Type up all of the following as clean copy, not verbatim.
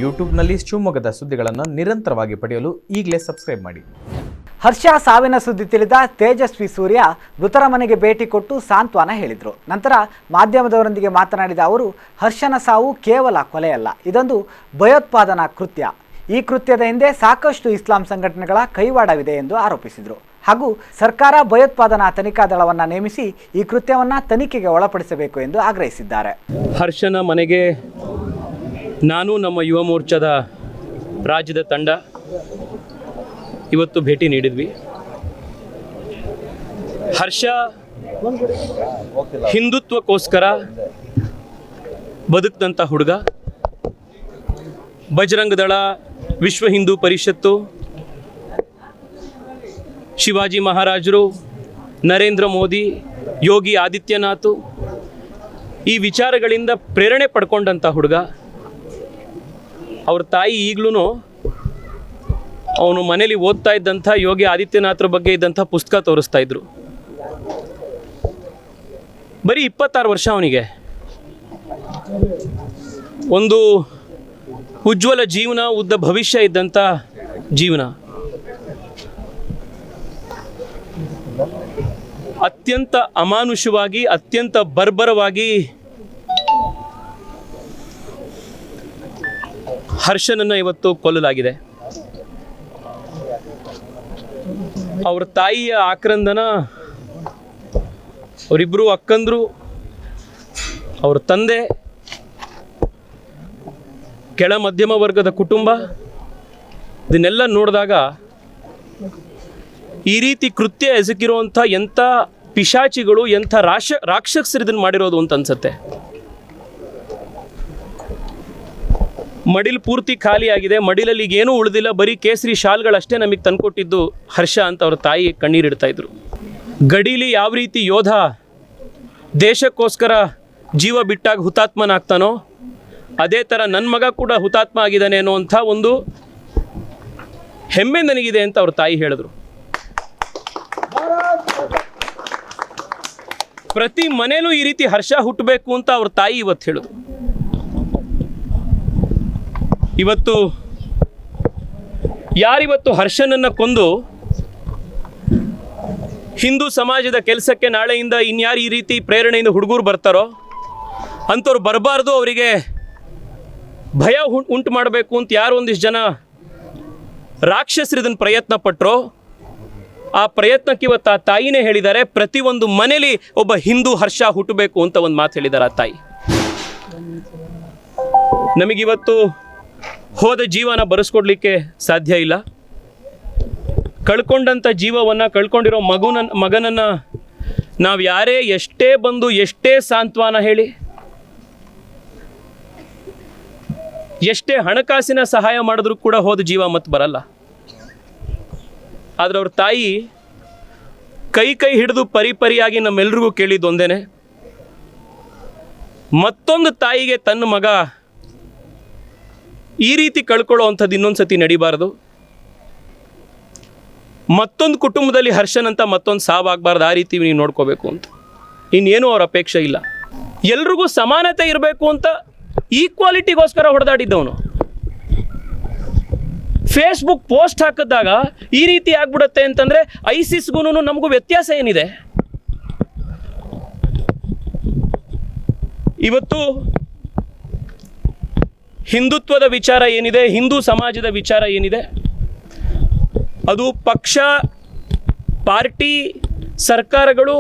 ಯೂಟ್ಯೂಬ್ನಲ್ಲಿ ಶಿವಮೊಗ್ಗದ ಸುದ್ದಿಗಳನ್ನು ನಿರಂತರವಾಗಿ ಪಡೆಯಲು ಈಗಲೇ ಸಬ್ಸ್ಕ್ರೈಬ್ ಮಾಡಿ. ಹರ್ಷ ಸಾವಿನ ಸುದ್ದಿ ತಿಳಿದ ತೇಜಸ್ವಿ ಸೂರ್ಯ ಮೃತರ ಮನೆಗೆ ಭೇಟಿ ಕೊಟ್ಟು ಸಾಂತ್ವನ ಹೇಳಿದರು. ನಂತರ ಮಾಧ್ಯಮದವರೊಂದಿಗೆ ಮಾತನಾಡಿದ ಅವರು, ಹರ್ಷನ ಸಾವು ಕೇವಲ ಕೊಲೆಯಲ್ಲ, ಇದೊಂದು ಭಯೋತ್ಪಾದನಾ ಕೃತ್ಯ. ಈ ಕೃತ್ಯದ ಹಿಂದೆ ಸಾಕಷ್ಟು ಇಸ್ಲಾಂ ಸಂಘಟನೆಗಳ ಕೈವಾಡವಿದೆ ಎಂದು ಆರೋಪಿಸಿದರು. ಹಾಗೂ ಸರ್ಕಾರ ಭಯೋತ್ಪಾದನಾ ತನಿಖಾ ದಳವನ್ನು ನೇಮಿಸಿ ಈ ಕೃತ್ಯವನ್ನು ತನಿಖೆಗೆ ಒಳಪಡಿಸಬೇಕು ಎಂದು ಆಗ್ರಹಿಸಿದ್ದಾರೆ. ಹರ್ಷನ ಮನೆಗೆ ನಾನು ನಮ್ಮ ಯುವ ಮೋರ್ಚಾದ ರಾಜ್ಯದ ತಂಡ ಇವತ್ತು ಭೇಟಿ ನೀಡಿದ್ವಿ. ಹರ್ಷ ಹಿಂದುತ್ವಕ್ಕೋಸ್ಕರ ಬದುಕಿದಂಥ ಹುಡುಗ. ಬಜರಂಗ ದಳ, ವಿಶ್ವ ಹಿಂದೂ ಪರಿಷತ್ತು, ಶಿವಾಜಿ ಮಹಾರಾಜರು, ನರೇಂದ್ರ ಮೋದಿ, ಯೋಗಿ ಆದಿತ್ಯನಾಥ್ ಈ ವಿಚಾರಗಳಿಂದ ಪ್ರೇರಣೆ ಪಡ್ಕೊಂಡಂಥ ಹುಡುಗ. ಅವ್ರ ತಾಯಿ ಈಗಲೂ ಅವನು ಮನೇಲಿ ಓದ್ತಾ ಇದ್ದಂಥ ಯೋಗಿ ಆದಿತ್ಯನಾಥ್ರ ಬಗ್ಗೆ ಇದ್ದಂಥ ಪುಸ್ತಕ ತೋರಿಸ್ತಾ ಇದ್ರು. ಬರೀ 26 ವರ್ಷ ಅವನಿಗೆ. ಒಂದು ಉಜ್ವಲ ಜೀವನ, ಉದ್ದ ಭವಿಷ್ಯ ಇದ್ದಂಥ ಜೀವನ. ಅತ್ಯಂತ ಅಮಾನುಷವಾಗಿ, ಅತ್ಯಂತ ಬರ್ಬರವಾಗಿ ಹರ್ಷನನ್ನು ಇವತ್ತು ಕೊಲ್ಲಲಾಗಿದೆ. ಅವ್ರ ತಾಯಿಯ ಆಕ್ರಂದನ, ಅವರಿಬ್ಬರು ಅಕ್ಕಂದರು, ಅವ್ರ ತಂದೆ, ಕೆಳ ಮಧ್ಯಮ ವರ್ಗದ ಕುಟುಂಬ, ಇದನ್ನೆಲ್ಲ ನೋಡಿದಾಗ ಈ ರೀತಿ ಕೃತ್ಯ ಎಸಗಿರುವಂಥ ಎಂಥ ಪಿಶಾಚಿಗಳು, ಎಂಥ ರಾಕ್ಷಸರು ಇದನ್ನು ಮಾಡಿರೋದು ಅಂತ ಅನ್ಸುತ್ತೆ. ಮಡಿಲು ಪೂರ್ತಿ ಖಾಲಿಯಾಗಿದೆ. ಮಡಿಲಲ್ಲಿ ಈಗೇನೂ ಉಳಿದಿಲ್ಲ, ಬರೀ ಕೇಸರಿ ಶಾಲ್ಗಳಷ್ಟೇ ನಮಗೆ ತಂದುಕೊಟ್ಟಿದ್ದು ಹರ್ಷ ಅಂತ ಅವ್ರ ತಾಯಿ ಕಣ್ಣೀರಿಡ್ತಾ ಇದ್ರು. ಗಡೀಲಿ ಯಾವ ರೀತಿ ಯೋಧ ದೇಶಕ್ಕೋಸ್ಕರ ಜೀವ ಬಿಟ್ಟಾಗ ಹುತಾತ್ಮನಾಗ್ತಾನೋ ಅದೇ ಥರ ನನ್ನ ಮಗ ಕೂಡ ಹುತಾತ್ಮ ಆಗಿದ್ದಾನೆ ಅನ್ನೋಂಥ ಒಂದು ಹೆಮ್ಮೆ ನನಗಿದೆ ಅಂತ ಅವ್ರ ತಾಯಿ ಹೇಳಿದ್ರು. ಪ್ರತಿ ಮನೇಲೂ ಈ ರೀತಿ ಹರ್ಷ ಹುಟ್ಟಬೇಕು ಅಂತ ಅವ್ರ ತಾಯಿ ಇವತ್ತು ಹೇಳಿದ್ರು. ಇವತ್ತು ಯಾರಿವತ್ತು ಹರ್ಷನನ್ನು ಕೊಂದು ಹಿಂದೂ ಸಮಾಜದ ಕೆಲಸಕ್ಕೆ ನಾಳೆಯಿಂದ ಇನ್ಯಾರು ಈ ರೀತಿ ಪ್ರೇರಣೆಯಿಂದ ಹುಡುಗರು ಬರ್ತಾರೋ ಅಂಥವ್ರು ಬರಬಾರ್ದು, ಅವರಿಗೆ ಭಯ ಉಂಟು ಮಾಡಬೇಕು ಅಂತ ಯಾರು ಒಂದಿಷ್ಟು ಜನ ರಾಕ್ಷಸರು ಇದನ್ನು ಪ್ರಯತ್ನ ಪಟ್ಟರೋ ಆ ಪ್ರಯತ್ನಕ್ಕೆ ಇವತ್ತು ಆ ತಾಯಿನೇ ಹೇಳಿದ್ದಾರೆ, ಪ್ರತಿಯೊಂದು ಮನೇಲಿ ಒಬ್ಬ ಹಿಂದೂ ಹರ್ಷ ಹುಟ್ಟಬೇಕು ಅಂತ ಒಂದು ಮಾತು ಹೇಳಿದ್ದಾರೆ ಆ ತಾಯಿ. ನಮಗಿವತ್ತು ಹೋದ ಜೀವನ ಬರೆಸ್ಕೊಡ್ಲಿಕ್ಕೆ ಸಾಧ್ಯ ಇಲ್ಲ. ಕಳ್ಕೊಂಡಂಥ ಜೀವವನ್ನು, ಕಳ್ಕೊಂಡಿರೋ ಮಗನನ್ನು ನಾವು ಯಾರೇ ಎಷ್ಟೇ ಬಂದು ಎಷ್ಟೇ ಸಾಂತ್ವನ ಹೇಳಿ, ಎಷ್ಟೇ ಹಣಕಾಸಿನ ಸಹಾಯ ಮಾಡಿದ್ರೂ ಕೂಡ ಹೋದ ಜೀವ ಮತ್ತೆ ಬರಲ್ಲ. ಆದರೆ ಅವ್ರ ತಾಯಿ ಕೈ ಹಿಡಿದು ಪರಿಯಾಗಿ ನಮ್ಮೆಲ್ರಿಗೂ ಕೇಳಿದ್ದು ಒಂದೇನೆ, ಮತ್ತೊಂದು ತಾಯಿಗೆ ತನ್ನ ಮಗ ಈ ರೀತಿ ಕಳ್ಕೊಳ್ಳೋ ಅಂಥದ್ದು ಇನ್ನೊಂದು ಸತಿ ನಡಿಬಾರ್ದು. ಮತ್ತೊಂದು ಕುಟುಂಬದಲ್ಲಿ ಹರ್ಷನಂತ ಮತ್ತೊಂದು ಸಾವಾಗಬಾರ್ದು, ಆ ರೀತಿ ನೀವು ನೋಡ್ಕೋಬೇಕು ಅಂತ. ಇನ್ನೇನು ಅವ್ರ ಅಪೇಕ್ಷೆ ಇಲ್ಲ. ಎಲ್ರಿಗೂ ಸಮಾನತೆ ಇರಬೇಕು ಅಂತ ಈಕ್ವಾಲಿಟಿಗೋಸ್ಕರ ಹೊಡೆದಾಡಿದ್ದವನು. ಫೇಸ್ಬುಕ್ ಪೋಸ್ಟ್ ಹಾಕಿದಾಗ ಈ ರೀತಿ ಆಗ್ಬಿಡುತ್ತೆ ಅಂತಂದರೆ ಐಸಿಸ್ಗೂ ನಮಗೂ ವ್ಯತ್ಯಾಸ ಏನಿದೆ? ಇವತ್ತು ಹಿಂದುತ್ವದ ವಿಚಾರ ಏನಿದೆ, ಹಿಂದೂ ಸಮಾಜದ ವಿಚಾರ ಏನಿದೆ, ಅದು ಪಕ್ಷ, ಪಾರ್ಟಿ, ಸರ್ಕಾರಗಳು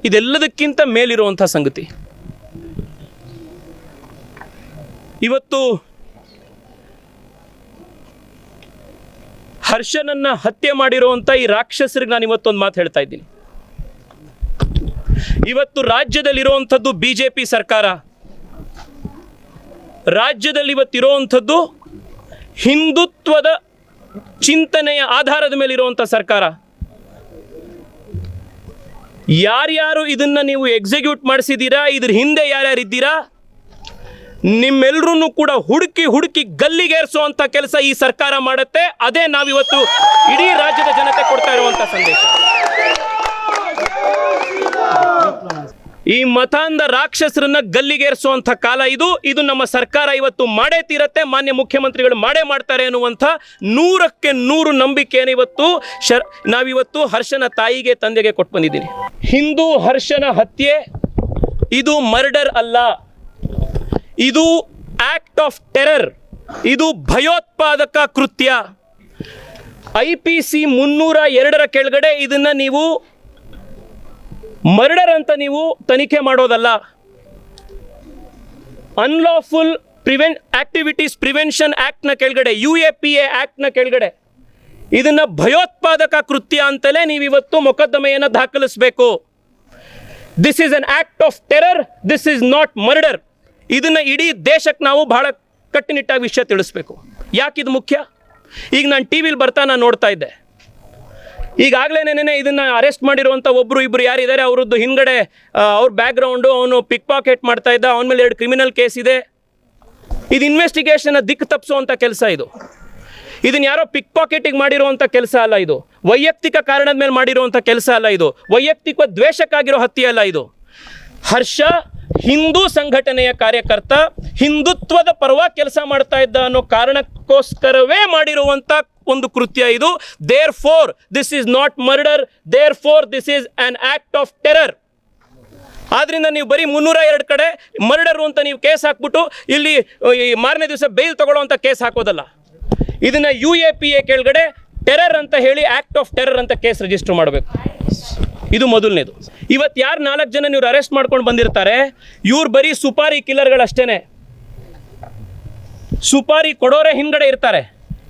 ಇದೆಲ್ಲದಕ್ಕಿಂತ ಮೇಲಿರುವಂಥ ಸಂಗತಿ. ಇವತ್ತು ಹರ್ಷನನ್ನು ಹತ್ಯೆ ಮಾಡಿರುವಂಥ ಈ ರಾಕ್ಷಸರಿಗೆ ನಾನು ಇವತ್ತೊಂದು ಮಾತು ಹೇಳ್ತಾ ಇದ್ದೀನಿ. ಇವತ್ತು ರಾಜ್ಯದಲ್ಲಿರುವಂಥದ್ದು BJP ಸರ್ಕಾರ, ರಾಜ್ಯದಲ್ಲಿ ಇವತ್ತಿರುವಂಥದ್ದು ಹಿಂದುತ್ವದ ಚಿಂತನೆಯ ಆಧಾರದ ಮೇಲೆ ಇರುವಂಥ ಸರ್ಕಾರ. ಯಾರ್ಯಾರು ಇದನ್ನು ನೀವು ಎಕ್ಸಿಕ್ಯೂಟ್ ಮಾಡಿಸಿದ್ದೀರಾ, ಇದ್ರ ಹಿಂದೆ ಯಾರ್ಯಾರಿದ್ದೀರಾ, ನಿಮ್ಮೆಲ್ಲರೂ ಕೂಡ ಹುಡುಕಿ ಗಲ್ಲಿಗೇರಿಸುವಂಥ ಕೆಲಸ ಈ ಸರ್ಕಾರ ಮಾಡುತ್ತೆ. ಅದೇ ನಾವಿವತ್ತು ಇಡೀ ರಾಜ್ಯದ ಜನತೆ ಕೊಡ್ತಾ ಇರುವಂಥ ಸಂದೇಶ. ಈ ಮತಾಂಧ ರಾಕ್ಷಸರನ್ನ ಗಲ್ಲಿಗೇರಿಸುವಂಥ ಕಾಲ ಇದು ನಮ್ಮ ಸರ್ಕಾರ ಇವತ್ತು ಮಾಡೇ ತೀರತ್ತೆ. ಮಾನ್ಯ ಮುಖ್ಯಮಂತ್ರಿಗಳು ಮಾಡೇ ಮಾಡ್ತಾರೆ ಅನ್ನುವಂಥ 100ಕ್ಕೆ 100 ನಂಬಿಕೆಯನ್ನು ನಾವಿವತ್ತು ಹರ್ಷನ ತಾಯಿಗೆ ತಂದೆಗೆ ಕೊಟ್ಟು ಬಂದಿದ್ದೀನಿ. ಹಿಂದೂ ಹರ್ಷನ ಹತ್ಯೆ ಇದು ಮರ್ಡರ್ ಅಲ್ಲ, ಇದು ಆಕ್ಟ್ ಆಫ್ ಟೆರರ್, ಇದು ಭಯೋತ್ಪಾದಕ ಕೃತ್ಯ. IPC 302 ಕೆಳಗಡೆ ಇದನ್ನ ನೀವು ಮರ್ಡರ್ ಅಂತ ನೀವು ತನಿಖೆ ಮಾಡೋದಲ್ಲ. ಅನ್ಲಾಫುಲ್ ಆಕ್ಟಿವಿಟೀಸ್ ಪ್ರಿವೆನ್ಷನ್ ಆಕ್ಟ್ನ ಕೆಳಗಡೆ, UAPA ಆಕ್ಟ್ನ ಕೆಳಗಡೆ ಇದನ್ನ ಭಯೋತ್ಪಾದಕ ಕೃತ್ಯ ಅಂತಲೇ ನೀವಿವತ್ತು ಮೊಕದ್ದಮೆಯನ್ನು ದಾಖಲಿಸಬೇಕು. This is an act of terror, this is not murder. ಇದನ್ನ ಇಡೀ ದೇಶಕ್ಕೆ ನಾವು ಬಹಳ ಕಟ್ಟುನಿಟ್ಟಾಗಿ ವಿಷಯ ತಿಳಿಸ್ಬೇಕು. ಯಾಕಿದು ಮುಖ್ಯ? ಈಗ ನಾನು ಟಿ ವಿಲಿ ನಾನು ನೋಡ್ತಾ ಇದ್ದೆ, ಈಗಾಗಲೇ ಇದನ್ನು ಅರೆಸ್ಟ್ ಮಾಡಿರುವಂಥ ಒಬ್ಬರು ಇಬ್ಬರು ಯಾರಿದ್ದಾರೆ, ಅವ್ರದ್ದು ಹಿಂದ್ಗಡೆ ಅವ್ರ ಬ್ಯಾಕ್ಗ್ರೌಂಡು, ಅವನು ಪಿಕ್ ಪಾಕೆಟ್ ಮಾಡ್ತಾ ಇದ್ದ, ಅವನ ಮೇಲೆ 2 ಕ್ರಿಮಿನಲ್ ಕೇಸ್ ಇದೆ. ಇದು ಇನ್ವೆಸ್ಟಿಗೇಷನ್ನ ದಿಕ್ಕು ತಪ್ಪಿಸುವಂಥ ಕೆಲಸ. ಇದನ್ನು ಯಾರೋ ಪಿಕ್ ಪಾಕೆಟಿಗೆ ಮಾಡಿರುವಂಥ ಕೆಲಸ ಅಲ್ಲ. ಇದು ವೈಯಕ್ತಿಕ ಕಾರಣದ ಮೇಲೆ ಮಾಡಿರುವಂಥ ಕೆಲಸ ಅಲ್ಲ. ಇದು ವೈಯಕ್ತಿಕ ದ್ವೇಷಕ್ಕಾಗಿರೋ ಹತ್ಯೆ ಅಲ್ಲ. ಇದು ಹರ್ಷ ಹಿಂದೂ ಸಂಘಟನೆಯ ಕಾರ್ಯಕರ್ತ, ಹಿಂದುತ್ವದ ಪರವಾಗಿ ಕೆಲಸ ಮಾಡ್ತಾ ಇದ್ದ ಅನ್ನೋ ಕಾರಣಕ್ಕೋಸ್ಕರವೇ ಮಾಡಿರುವಂಥ ಒಂದು ಕೃತ್ಯ ಇದು. Therefore this is not murder, therefore this is an act of terror. ಆದ್ರಿಂದ ನೀವು ಬರೀ 302 ಕಡೆ ಮರ್ಡರು ಅಂತ ನೀವು ಕೇಸ್ ಹಾಕ್ಬಿಟ್ಟು ಇಲ್ಲಿ ಮಾರನೇ ದಿವಸ ಬೇಲ್ ತಗೊಳ್ಳೋವಂಥ ಕೇಸ್ ಹಾಕೋದಲ್ಲ. ಇದನ್ನ UAPA ಕೆಳಗಡೆ ಟೆರರ್ ಅಂತ ಹೇಳಿ ಆಕ್ಟ್ ಆಫ್ ಟೆರರ್ ಅಂತ ಕೇಸ್ ರಿಜಿಸ್ಟರ್ ಮಾಡಬೇಕು. ಇದು ಮೊದಲನೇದು. ಇವತ್ತು ಯಾರು 4 ಜನ ನೀವು ಅರೆಸ್ಟ್ ಮಾಡ್ಕೊಂಡು ಬಂದಿರ್ತಾರೆ, ಇವ್ರು ಬರೀ ಸುಪಾರಿ ಕಿಲ್ಲರ್ಗಳಷ್ಟೇನೆ. ಸುಪಾರಿ ಕೊಡೋರೆ ಹಿಂದ್ಗಡೆ ಇರ್ತಾರೆ,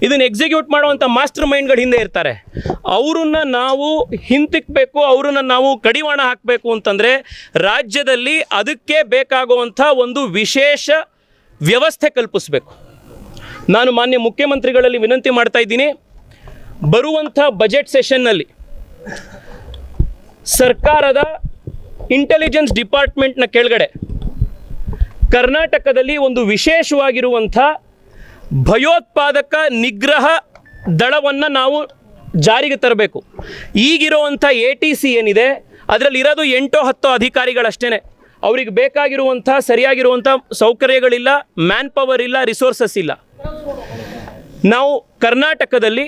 ಇದನ್ನು ಎಕ್ಸಿಕ್ಯೂಟ್ ಮಾಡುವಂಥ ಮಾಸ್ಟರ್ ಮೈಂಡ್ಗಳು ಹಿಂದೆ ಇರ್ತಾರೆ. ಅವರನ್ನು ನಾವು ಹಿಂತಿಕ್ಕಬೇಕು, ಅವರನ್ನು ನಾವು ಕಡಿವಾಣ ಹಾಕಬೇಕು ಅಂತಂದರೆ ರಾಜ್ಯದಲ್ಲಿ ಅದಕ್ಕೆ ಬೇಕಾಗುವಂಥ ಒಂದು ವಿಶೇಷ ವ್ಯವಸ್ಥೆ ಕಲ್ಪಿಸಬೇಕು. ನಾನು ಮಾನ್ಯ ಮುಖ್ಯಮಂತ್ರಿಗಳಲ್ಲಿ ವಿನಂತಿ ಮಾಡ್ತಾ ಇದ್ದೀನಿ, ಬರುವಂಥ ಬಜೆಟ್ ಸೆಷನ್ನಲ್ಲಿ ಸರ್ಕಾರದ ಇಂಟೆಲಿಜೆನ್ಸ್ ಡಿಪಾರ್ಟ್ಮೆಂಟ್ನ ಕೆಳಗಡೆ ಕರ್ನಾಟಕದಲ್ಲಿ ಒಂದು ವಿಶೇಷವಾಗಿರುವಂಥ ಭಯೋತ್ಪಾದಕ ನಿಗ್ರಹ ದಳವನ್ನು ನಾವು ಜಾರಿಗೆ ತರಬೇಕು. ಈಗಿರುವಂಥ ATC ಏನಿದೆ ಅದರಲ್ಲಿ ಇರೋದು 8-10 ಅಧಿಕಾರಿಗಳಷ್ಟೇ. ಅವ್ರಿಗೆ ಬೇಕಾಗಿರುವಂಥ ಸರಿಯಾಗಿರುವಂಥ ಸೌಕರ್ಯಗಳಿಲ್ಲ, ಮ್ಯಾನ್ ಪವರ್ ಇಲ್ಲ, ರಿಸೋರ್ಸಸ್ ಇಲ್ಲ. ನಾವು ಕರ್ನಾಟಕದಲ್ಲಿ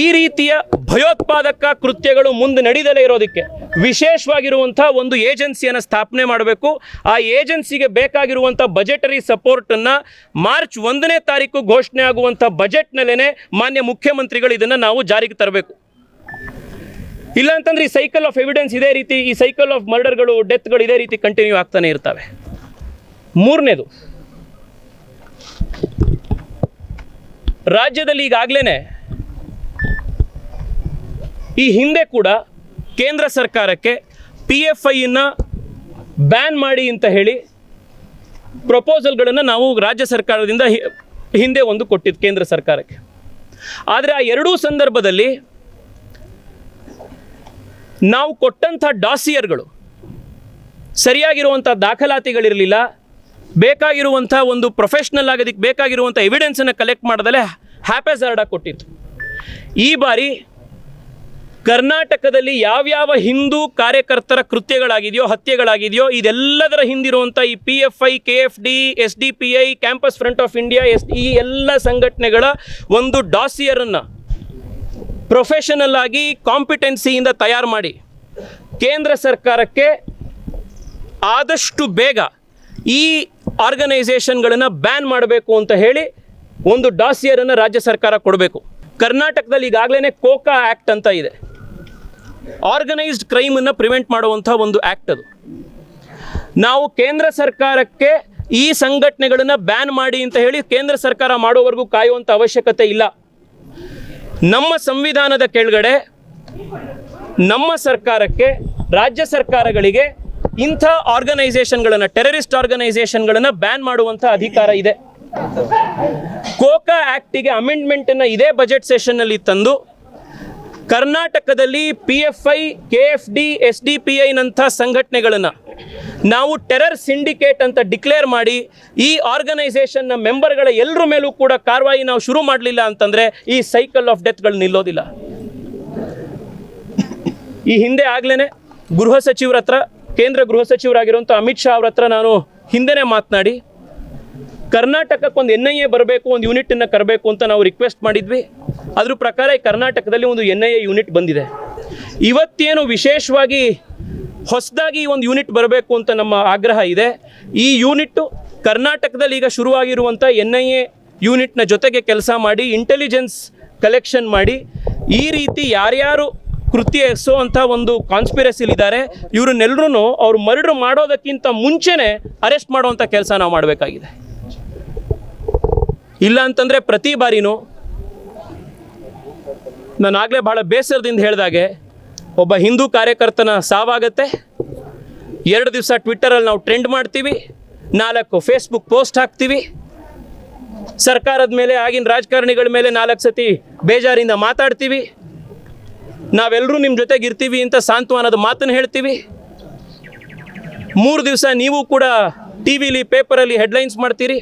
ಈ ರೀತಿಯ ಭಯೋತ್ಪಾದಕ ಕೃತ್ಯಗಳು ಮುಂದೆ ನಡೀದಲೇ ಇರೋದಕ್ಕೆ ವಿಶೇಷವಾಗಿರುವಂಥ ಒಂದು ಏಜೆನ್ಸಿಯನ್ನು ಸ್ಥಾಪನೆ ಮಾಡಬೇಕು. ಆ ಏಜೆನ್ಸಿಗೆ ಬೇಕಾಗಿರುವಂಥ ಬಜೆಟರಿ ಸಪೋರ್ಟನ್ನು ಮಾರ್ಚ್ 1ನೇ ತಾರೀಕು ಘೋಷಣೆ ಆಗುವಂಥ ಬಜೆಟ್ನಲ್ಲೇ ಮಾನ್ಯ ಮುಖ್ಯಮಂತ್ರಿಗಳು ಇದನ್ನು ನಾವು ಜಾರಿಗೆ ತರಬೇಕು. ಇಲ್ಲ ಅಂತಂದ್ರೆ ಈ ಸೈಕಲ್ ಆಫ್ ಎವಿಡೆನ್ಸ್ ಇದೇ ರೀತಿ, ಈ ಸೈಕಲ್ ಆಫ್ ಮರ್ಡರ್ಗಳು, ಡೆತ್ಗಳು ಇದೇ ರೀತಿ ಕಂಟಿನ್ಯೂ ಆಗ್ತಾನೆ ಇರ್ತವೆ. ಮೂರನೇದು, ರಾಜ್ಯದಲ್ಲಿ ಈಗಾಗಲೇ ಈ ಹಿಂದೆ ಕೂಡ ಕೇಂದ್ರ ಸರ್ಕಾರಕ್ಕೆ PFIಯನ್ನು ಬ್ಯಾನ್ ಮಾಡಿ ಅಂತ ಹೇಳಿ ಪ್ರಪೋಸಲ್ಗಳನ್ನು ನಾವು ರಾಜ್ಯ ಸರ್ಕಾರದಿಂದ ಹಿಂದೆ ಒಂದು ಕೊಟ್ಟಿದ್ದು ಕೇಂದ್ರ ಸರ್ಕಾರಕ್ಕೆ. ಆದರೆ ಆ ಎರಡೂ ಸಂದರ್ಭದಲ್ಲಿ ನಾವು ಕೊಟ್ಟಂಥ ಡಾಸಿಯರ್ಗಳು ಸರಿಯಾಗಿರುವಂಥ ದಾಖಲಾತಿಗಳಿರಲಿಲ್ಲ. ಬೇಕಾಗಿರುವಂಥ ಒಂದು ಪ್ರೊಫೆಷ್ನಲ್ ಆಗೋದಕ್ಕೆ ಬೇಕಾಗಿರುವಂಥ ಎವಿಡೆನ್ಸನ್ನು ಕಲೆಕ್ಟ್ ಮಾಡೋದಲ್ಲೇ ಹ್ಯಾಪೆಜಾರ್ಡಾಗಿ ಕೊಟ್ಟಿತ್ತು. ಈ ಬಾರಿ ಕರ್ನಾಟಕದಲ್ಲಿ ಯಾವ್ಯಾವ ಹಿಂದೂ ಕಾರ್ಯಕರ್ತರ ಕೃತ್ಯಗಳಾಗಿದೆಯೋ, ಹತ್ಯೆಗಳಾಗಿದೆಯೋ, ಇದೆಲ್ಲದರ ಹಿಂದಿರುವಂಥ ಈ PFI, KFD, SDPI, campus front of India, ಈ ಎಲ್ಲ ಸಂಘಟನೆಗಳ ಒಂದು ಡಾಸಿಯರನ್ನು ಪ್ರೊಫೆಷನಲ್ ಆಗಿ ಕಾಂಪಿಟೆನ್ಸಿಯಿಂದ ತಯಾರು ಮಾಡಿ ಕೇಂದ್ರ ಸರ್ಕಾರಕ್ಕೆ ಆದಷ್ಟು ಬೇಗ ಈ ಆರ್ಗನೈಸೇಷನ್ಗಳನ್ನು ಬ್ಯಾನ್ ಮಾಡಬೇಕು ಅಂತ ಹೇಳಿ ಒಂದು ಡಾಸಿಯರನ್ನು ರಾಜ್ಯ ಸರ್ಕಾರ ಕೊಡಬೇಕು. ಕರ್ನಾಟಕದಲ್ಲಿ ಈಗಾಗಲೇ ಕೋಕಾ ಆ್ಯಕ್ಟ್ ಅಂತ ಇದೆ, ಆರ್ಗನೈಸ್ಡ್ ಕ್ರೈಮನ್ನು ಪ್ರಿವೆಂಟ್ ಮಾಡುವಂಥ ಒಂದು ಆ್ಯಕ್ಟ್. ಅದು ನಾವು ಕೇಂದ್ರ ಸರ್ಕಾರಕ್ಕೆ ಈ ಸಂಘಟನೆಗಳನ್ನು ಬ್ಯಾನ್ ಮಾಡಿ ಅಂತ ಹೇಳಿ ಕೇಂದ್ರ ಸರ್ಕಾರ ಮಾಡೋವರೆಗೂ ಕಾಯುವಂಥ ಅವಶ್ಯಕತೆ ಇಲ್ಲ. ನಮ್ಮ ಸಂವಿಧಾನದ ಕೆಳಗಡೆ ನಮ್ಮ ಸರ್ಕಾರಕ್ಕೆ, ರಾಜ್ಯ ಸರ್ಕಾರಗಳಿಗೆ ಇಂಥ ಆರ್ಗನೈಸೇಷನ್ಗಳನ್ನು, ಟೆರರಿಸ್ಟ್ ಆರ್ಗನೈಸೇಷನ್ಗಳನ್ನು ಬ್ಯಾನ್ ಮಾಡುವಂಥ ಅಧಿಕಾರ ಇದೆ. ಕೋಕಾ ಆ್ಯಕ್ಟಿಗೆ ಅಮೆಂಡ್ಮೆಂಟನ್ನು ಇದೇ ಬಜೆಟ್ ಸೆಷನ್ನಲ್ಲಿ ತಂದು ಕರ್ನಾಟಕದಲ್ಲಿ PFI, KFD, SDPIನಂಥ ಸಂಘಟನೆಗಳನ್ನು ನಾವು ಟೆರರ್ ಸಿಂಡಿಕೇಟ್ ಅಂತ ಡಿಕ್ಲೇರ್ ಮಾಡಿ ಈ ಆರ್ಗನೈಸೇಷನ್ನ ಮೆಂಬರ್ಗಳ ಎಲ್ಲರ ಮೇಲೂ ಕೂಡ ಕಾರ್ಯವಾಹಿ ನಾವು ಶುರು ಮಾಡಲಿಲ್ಲ ಅಂತಂದರೆ ಈ ಸೈಕಲ್ ಆಫ್ ಡೆತ್ಗಳು ನಿಲ್ಲೋದಿಲ್ಲ. ಈ ಹಿಂದೆ ಆಗಲೇ ಗೃಹ ಸಚಿವರ ಹತ್ರ ಕೇಂದ್ರ ಗೃಹ ಸಚಿವರಾಗಿರುವಂಥ ಅಮಿತ್ ಶಾ ಅವ್ರ ಹತ್ರ ನಾನು ಹಿಂದೆನೇ ಮಾತನಾಡಿ ಕರ್ನಾಟಕಕ್ಕೆ ಒಂದು NIA ಬರಬೇಕು, ಒಂದು ಯೂನಿಟನ್ನು ಕರಬೇಕು ಅಂತ ನಾವು ರಿಕ್ವೆಸ್ಟ್ ಮಾಡಿದ್ವಿ. ಅದ್ರ ಪ್ರಕಾರ ಈ ಕರ್ನಾಟಕದಲ್ಲಿ ಒಂದು NIA ಯೂನಿಟ್ ಬಂದಿದೆ. ಇವತ್ತೇನು ವಿಶೇಷವಾಗಿ ಹೊಸದಾಗಿ ಒಂದು ಯೂನಿಟ್ ಬರಬೇಕು ಅಂತ ನಮ್ಮ ಆಗ್ರಹ ಇದೆ. ಈ ಯೂನಿಟ್ಟು ಕರ್ನಾಟಕದಲ್ಲಿ ಈಗ ಶುರುವಾಗಿರುವಂಥ NIA ಯೂನಿಟ್ನ ಜೊತೆಗೆ ಕೆಲಸ ಮಾಡಿ ಇಂಟೆಲಿಜೆನ್ಸ್ ಕಲೆಕ್ಷನ್ ಮಾಡಿ ಈ ರೀತಿ ಯಾರ್ಯಾರು ಕೃತ್ಯ ಎಸೋ ಒಂದು ಕಾನ್ಸ್ಪಿರಸಿಲಿದ್ದಾರೆ ಇವ್ರನ್ನೆಲ್ಲರೂ ಅವ್ರು ಮರ್ಡರ್ ಮಾಡೋದಕ್ಕಿಂತ ಮುಂಚೆನೇ ಅರೆಸ್ಟ್ ಮಾಡುವಂಥ ಕೆಲಸ ನಾವು ಮಾಡಬೇಕಾಗಿದೆ. ಇಲ್ಲ ಅಂತಂದರೆ ಪ್ರತಿ ಬಾರಿನೂ ನಾನು ಆಗಲೇ ಭಾಳ ಬೇಸರದಿಂದ ಹೇಳಿದಾಗೆ ಒಬ್ಬ ಹಿಂದೂ ಕಾರ್ಯಕರ್ತನ ಸಾವಾಗತ್ತೆ, 2 ದಿವಸ ಟ್ವಿಟ್ಟರಲ್ಲಿ ನಾವು ಟ್ರೆಂಡ್ ಮಾಡ್ತೀವಿ, 4 ಫೇಸ್ಬುಕ್ ಪೋಸ್ಟ್ ಹಾಕ್ತೀವಿ, ಸರ್ಕಾರದ ಮೇಲೆ ಆಗಿನ ರಾಜಕಾರಣಿಗಳ ಮೇಲೆ 4 ಸತಿ ಬೇಜಾರಿಂದ ಮಾತಾಡ್ತೀವಿ, ನಾವೆಲ್ಲರೂ ನಿಮ್ಮ ಜೊತೆಗೆ ಇರ್ತೀವಿ ಅಂತ ಸಾಂತ್ವನದ ಮಾತನ್ನು ಹೇಳ್ತೀವಿ. 3 ದಿವಸ ನೀವು ಕೂಡ ಟಿ ವಿಲಿ ಪೇಪರಲ್ಲಿ ಹೆಡ್ಲೈನ್ಸ್ ಮಾಡ್ತೀರಿ.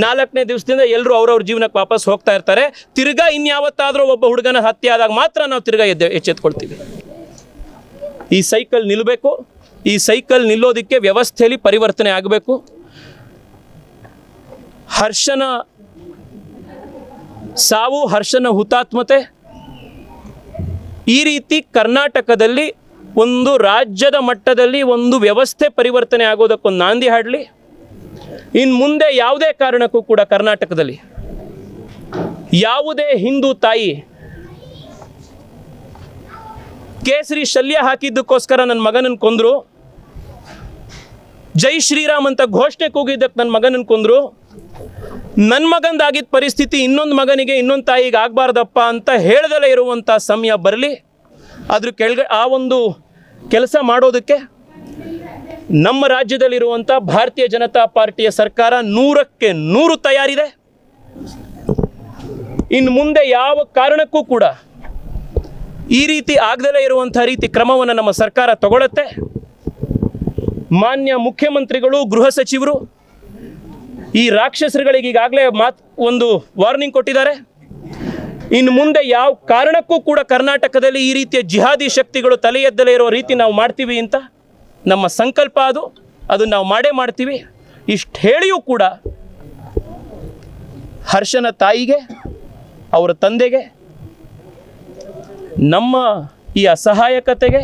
4ನೇ ದಿವಸದಿಂದ ಎಲ್ಲರೂ ಅವ್ರವ್ರ ಜೀವನಕ್ಕೆ ವಾಪಸ್ ಹೋಗ್ತಾ ಇರ್ತಾರೆ. ತಿರ್ಗಾ ಇನ್ಯಾವತ್ತಾದರೂ ಒಬ್ಬ ಹುಡುಗನ ಹತ್ಯೆ ಆದಾಗ ಮಾತ್ರ ನಾವು ತಿರ್ಗಾ ಎಚ್ಚೆತ್ಕೊಳ್ತೀವಿ. ಈ ಸೈಕಲ್ ನಿಲ್ಲಬೇಕು. ಈ ಸೈಕಲ್ ನಿಲ್ಲೋದಕ್ಕೆ ವ್ಯವಸ್ಥೆಯಲ್ಲಿ ಪರಿವರ್ತನೆ ಆಗಬೇಕು. ಹರ್ಷನ ಸಾವು, ಹರ್ಷನ ಹುತಾತ್ಮತೆ ಈ ರೀತಿ ಕರ್ನಾಟಕದಲ್ಲಿ ಒಂದು ರಾಜ್ಯದ ಮಟ್ಟದಲ್ಲಿ ಒಂದು ವ್ಯವಸ್ಥೆ ಪರಿವರ್ತನೆ ಆಗೋದಕ್ಕೊಂದು ನಾಂದಿ ಹಾಡಲಿ. ಇನ್ನು ಮುಂದೆ ಯಾವುದೇ ಕಾರಣಕ್ಕೂ ಕೂಡ ಕರ್ನಾಟಕದಲ್ಲಿ ಯಾವುದೇ ಹಿಂದೂ ತಾಯಿ ಕೇಸರಿ ಶಲ್ಯ ಹಾಕಿದ್ದಕ್ಕೋಸ್ಕರ ನನ್ನ ಮಗನನ್ನು ಕೊಂದರು, ಜೈ ಶ್ರೀರಾಮ್ ಅಂತ ಘೋಷಣೆ ಕೂಗಿದ್ದಕ್ಕೆ ನನ್ನ ಮಗನನ್ನು ಕೊಂದರು, ನನ್ನ ಮಗಂದಾಗಿದ್ದ ಪರಿಸ್ಥಿತಿ ಇನ್ನೊಂದು ಮಗನಿಗೆ ಇನ್ನೊಂದು ತಾಯಿಗೆ ಆಗಬಾರ್ದಪ್ಪ ಅಂತ ಹೇಳ್ದಲೇ ಇರುವಂಥ ಸಮಯ ಬರಲಿ. ಅದ್ರ ಕೆಳಗೆ ಆ ಒಂದು ಕೆಲಸ ಮಾಡೋದಕ್ಕೆ ನಮ್ಮ ರಾಜ್ಯದಲ್ಲಿರುವಂಥ ಭಾರತೀಯ ಜನತಾ ಪಾರ್ಟಿಯ ಸರ್ಕಾರ 100ಕ್ಕೆ 100 ತಯಾರಿದೆ. ಇನ್ನು ಮುಂದೆ ಯಾವ ಕಾರಣಕ್ಕೂ ಕೂಡ ಈ ರೀತಿ ಆಗದಲೇ ಇರುವಂಥ ರೀತಿ ಕ್ರಮವನ್ನು ನಮ್ಮ ಸರ್ಕಾರ ತಗೊಳುತ್ತೆ. ಮಾನ್ಯ ಮುಖ್ಯಮಂತ್ರಿಗಳು, ಗೃಹ ಸಚಿವರು ಈ ರಾಕ್ಷಸರುಗಳಿಗೆ ಈಗಾಗಲೇ ಒಂದು ವಾರ್ನಿಂಗ್ ಕೊಟ್ಟಿದ್ದಾರೆ. ಇನ್ನು ಮುಂದೆ ಯಾವ ಕಾರಣಕ್ಕೂ ಕೂಡ ಕರ್ನಾಟಕದಲ್ಲಿ ಈ ರೀತಿಯ ಜಿಹಾದಿ ಶಕ್ತಿಗಳು ತಲೆ ಎದ್ದಲೇ ಇರೋ ರೀತಿ ನಾವು ಮಾಡ್ತೀವಿ ಅಂತ ನಮ್ಮ ಸಂಕಲ್ಪ. ಅದು ನಾವು ಮಾಡೇ ಮಾಡ್ತೀವಿ. ಇಷ್ಟು ಹೇಳಿಯೂ ಕೂಡ ಹರ್ಷನ ತಾಯಿಗೆ, ಅವರ ತಂದೆಗೆ, ನಮ್ಮ ಈ ಅಸಹಾಯಕತೆಗೆ,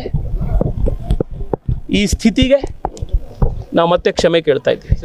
ಈ ಸ್ಥಿತಿಗೆ ನಾವು ಮತ್ತೆ ಕ್ಷಮೆ ಕೇಳ್ತಾ ಇದ್ದೀವಿ.